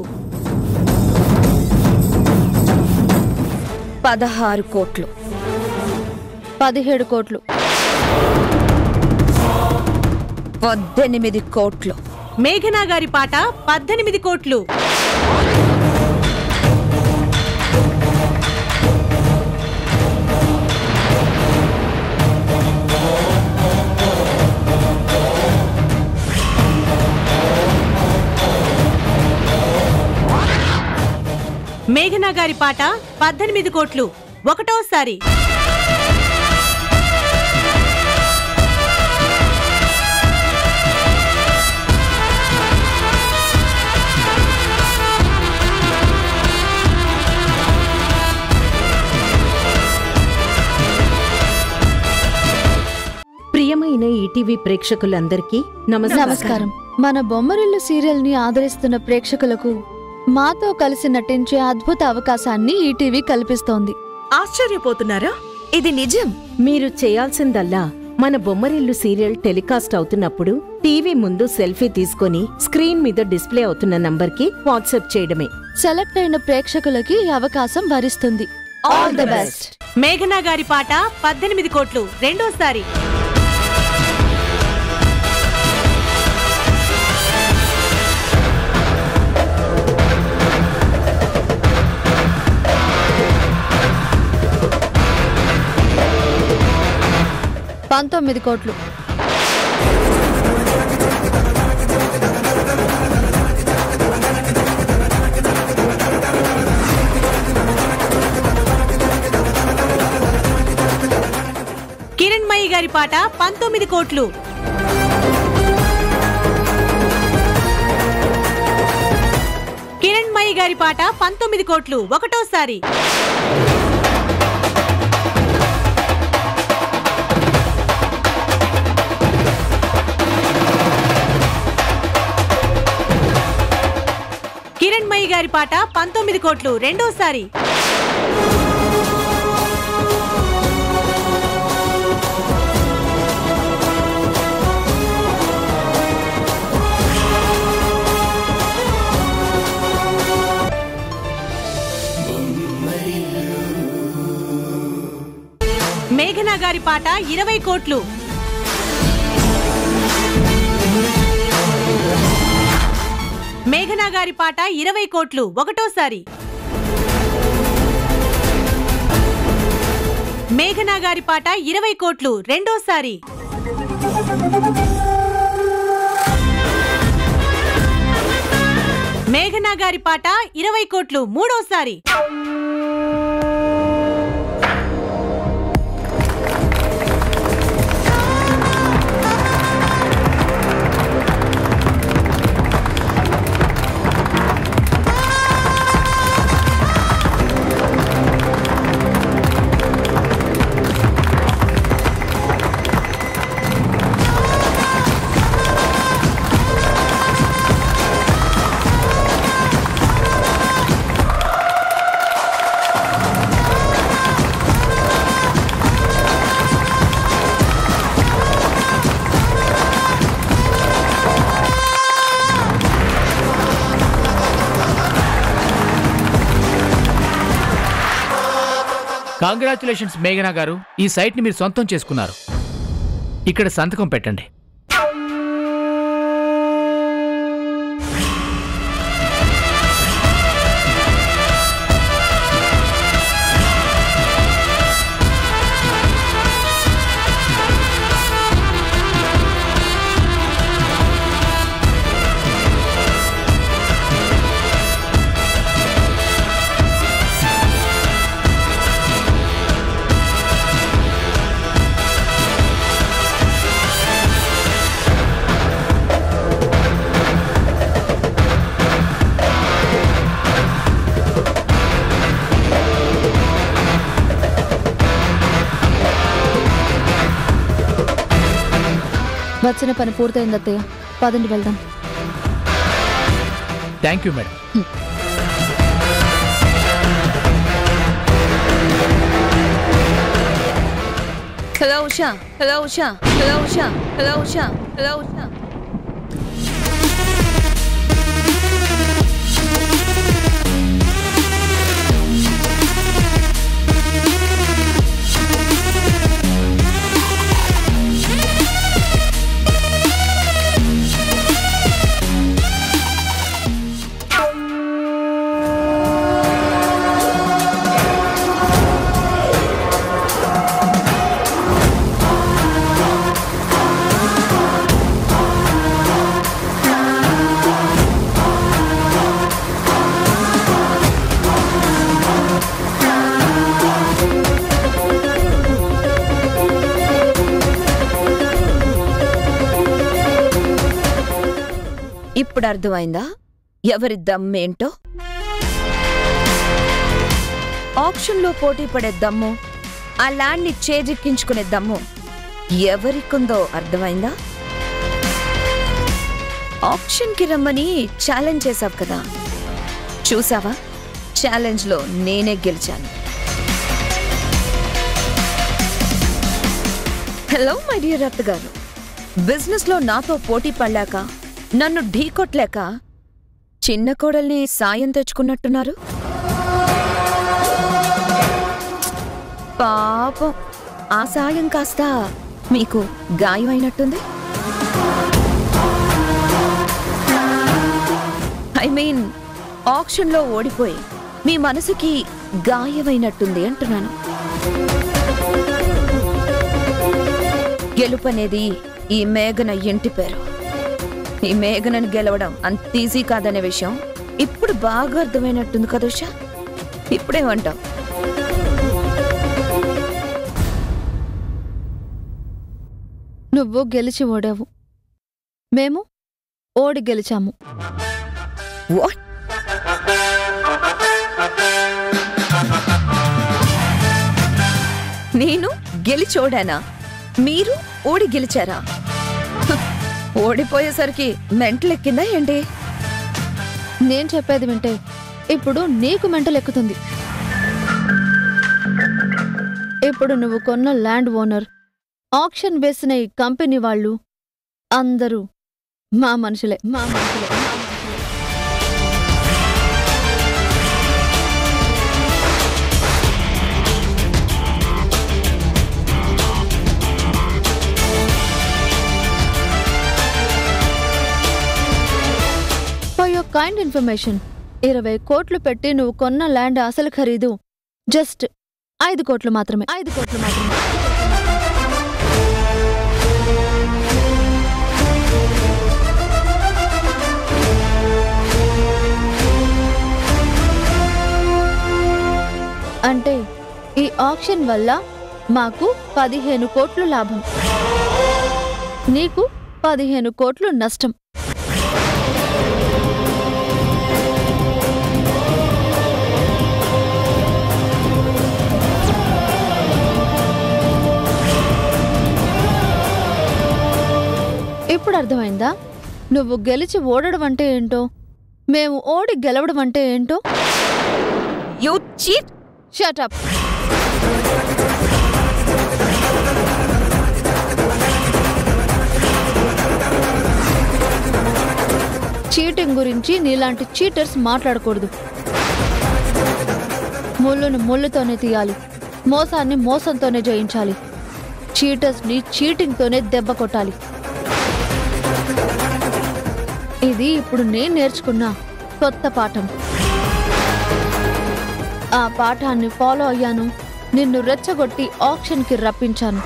16 కోట్లు. 17 కోట్లు. 18 కోట్లు. మేఘనా గారి పాట 18 కోట్లు. మేఘనా గారి పాట 18 కోట్లు. ఒకటోసారి. ప్రియమైన ఈటీవీ ప్రేక్షకులందరికీ నమస్కారం. మన బొమ్మరిల్లు సీరియల్ ని ఆదరిస్తున్న ప్రేక్షకులకు మాతో కలిసి నటించే అద్భుత అవకాశాన్ని ఈటీవీ కల్పిస్తోంది. ఆశ్చర్యపోతున్నారా? ఇది నిజం. మీరు చేయాల్సిందల్లా మన బొమ్మరిల్లు సీరియల్ టెలికాస్ట్ అవుతున్నప్పుడు టీవీ ముందు సెల్ఫీ తీసుకొని స్క్రీన్ మీద డిస్ప్లే అవుతున్న నంబర్కి వాట్సాప్ చేయడమే. సెలెక్ట్ అయిన ప్రేక్షకులకి ఈ అవకాశం వరిస్తుంది. All the best. మేఘనా గారి పాట 18 కోట్లు. రెండోసారి. $19 కోట్లు. కిరణ్మయి గారి పాట 19 కోట్లు. కిరణ్మయి గారి పాట 19 కోట్లు. ఒకటోసారి. కిరణ్మయి గారి పాట 19 కోట్లు. రెండోసారి. మేఘనా గారి పాట 20 కోట్లు. మేఘనా గారి పాట 20 కోట్లు. ఒకటోసారి. మేఘనా గారి పాట 20 కోట్లు. రెండోసారి. మేఘనా గారి పాట 20 కోట్లు. మూడోసారి. కాంగ్రాచులేషన్స్ మేఘనా గారు, ఈ సైట్ని మీరు సొంతం చేసుకున్నారు. ఇక్కడ సంతకం పెట్టండి. వచ్చిన పని పూర్తయింది అత్తయ్య, పదండి వెళ్దాం. Thank you madam. Hello Usha, hello Usha, hello Usha, hello Usha, hello Usha. ఇప్పుడు అర్థమైందా ఎవరి దమ్మేంటో? ఆప్షన్లో పోటీ పడే దమ్ము, ఆ ల్యాండ్ని చేజిక్కించుకునే దమ్ము ఎవరికుందో అర్థమైందా? ఆప్షన్కి రమ్మని ఛాలెంజ్ చేశావు కదా, చూసావా? ఛాలెంజ్లో నేనే గెలిచాను. హలో మై డియర్ అత్తగారు, బిజినెస్లో నాతో పోటీ పడలేక, నన్ను ఢీకొట్టలేక చిన్న కోడల్ని సాయం తెచ్చుకున్నట్టున్నారు. పాపం, ఆ సాయం కాస్త మీకు గాయమైనట్టుంది. ఐ మీన్ ఆక్షన్లో ఓడిపోయి మీ మనసుకి గాయమైనట్టుంది అంటున్నాను. గెలుపనేది ఈ మేఘన ఇంటి పేరు. ఈ మేఘనను గెలవడం అంత ఈజీ కాదనే విషయం ఇప్పుడు బాగా అర్థమైనట్టుంది కదా ఉషా? ఇప్పుడేమంటావు? నువ్వు గెలిచి ఓడావు, మేము ఓడి గెలిచాము. వాట్? నేను గెలిచోడానా? మీరు ఓడి గెలిచారా? ఓడిపోయేసరికి మెంటలెక్కిందా ఏంటి? నేను చెప్పేది వింటే ఇప్పుడు నీకు మెంటలెక్కుతుంది. ఇప్పుడు నువ్వు కొన్న ల్యాండ్ ఓనర్, ఆక్షన్ వేసిన ఈ కంపెనీ వాళ్ళు అందరూ మా మనుషులే. ఫర్ యువర్ కైండ్ ఇన్ఫర్మేషన్, 20 కోట్లు పెట్టి నువ్వు కొన్న ల్యాండ్ అసలు ఖరీదు జస్ట్ 5 కోట్లు మాత్రమే. 5 కోట్లు మాత్రమే. అంటే ఈ ఆక్షన్ వల్ల మాకు 15 కోట్లు లాభం, నీకు 15 కోట్లు నష్టం. ఇప్పుడు అర్థమైందా నువ్వు గెలిచి ఓడడం అంటే ఏంటో, మేము ఓడి గెలవడం అంటే ఏంటో? You cheat! Shut up! Cheating గురించి నీలాంటి చీటర్స్ మాట్లాడకూడదు. ముళ్ళును ముళ్ళుతోనే తీయాలి, మోసాన్ని మోసంతోనే జయించాలి, చీటర్స్ని చీటింగ్తోనే దెబ్బ కొట్టాలి. ఇది ఇప్పుడు నేను నేర్చుకున్న కొత్త పాఠం. ఆ పాఠాన్ని ఫాలో అయ్యాను. నిన్ను రెచ్చగొట్టి ఆక్షన్కి రప్పించాను.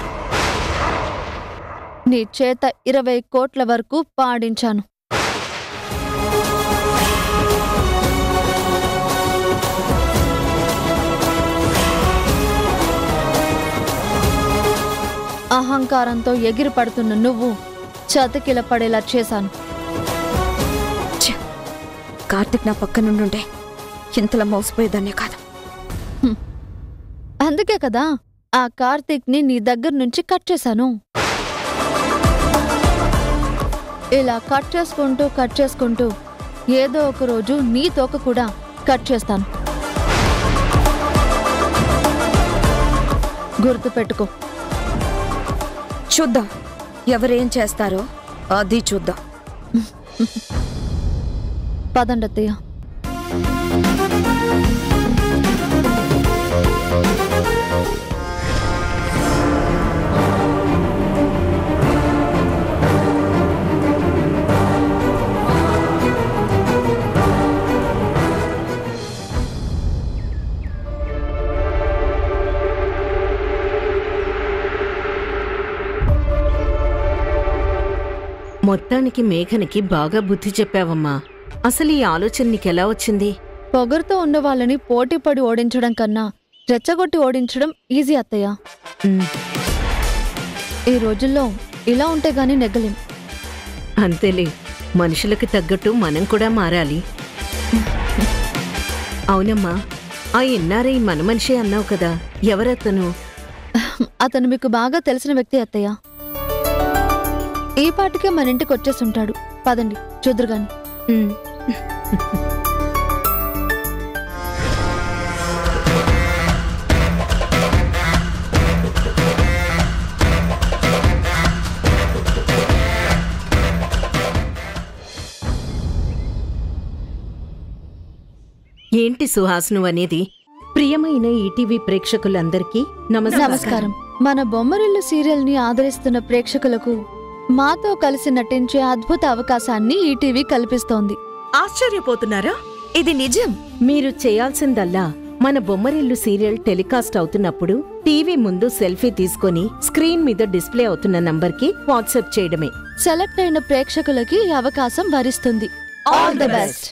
నీ చేత 20 కోట్ల వరకు పాడించాను. అహంకారంతో ఎగిరి పడుతున్న నువ్వు చతికిల పడేలా చేశాను. కార్తిక్ నా పక్క నుండుంటే ఇంతలా మోసపోయేదాన్నే కాదు. అందుకే కదా ఆ కార్తీక్ని నీ దగ్గర నుంచి కట్ చేశాను. ఇలా కట్ చేసుకుంటూ ఏదో ఒక రోజు నీ తోక కూడా కట్ చేస్తాను. గుర్తుపెట్టుకో. చూద్దాం ఎవరేం చేస్తారో అది చూద్దాం. పదండత్తయ్య. మొత్తానికి మేఘనకి బాగా బుద్ధి చెప్పావమ్మా. అసలు ఈ ఆలోచన నీకెలా వచ్చింది? పొగరుతో ఉన్న వాళ్ళని పోటీపడి ఓడించడం కన్నా రెచ్చగొట్టి ఓడించడం ఈజీ అత్తయ్య. ఈ రోజుల్లో ఇలా ఉంటే గానీ నెగ్గలేం. అంతేలే, మనుషులకు తగ్గట్టు మనం కూడా మారాలి. అవునమ్మా, ఆ ఎన్ఆర్ఐ మన మనిషి అన్నావు కదా, ఎవరతను? అతను మీకు బాగా తెలిసిన వ్యక్తి అత్తయ్య. ఈ పాటికే మన ఇంటికి వచ్చేస్తుంటాడు. పదండి చూద్దురుగాని. ఏంటి సుహాస్ నువ్వనేది? ప్రియమైన ఈటీవీ ప్రేక్షకులందరికీ నమస్కారం. మన బొమ్మరిల్లు సీరియల్ ని ఆదరిస్తున్న ప్రేక్షకులకు మాతో కలిసి నటించే అద్భుత అవకాశాన్ని ఈటీవీ కల్పిస్తోంది. ఆశ్చర్యపోతున్నారా? ఇది నిజం. మీరు చేయాల్సిందల్లా మన బొమ్మరిల్లు సీరియల్ టెలికాస్ట్ అవుతున్నప్పుడు టీవీ ముందు సెల్ఫీ తీసుకొని స్క్రీన్ మీద డిస్ప్లే అవుతున్న నంబర్కి వాట్సాప్ చేయడమే. సెలెక్ట్ అయిన ప్రేక్షకులకి ఈ అవకాశం వరిస్తుంది. All the best.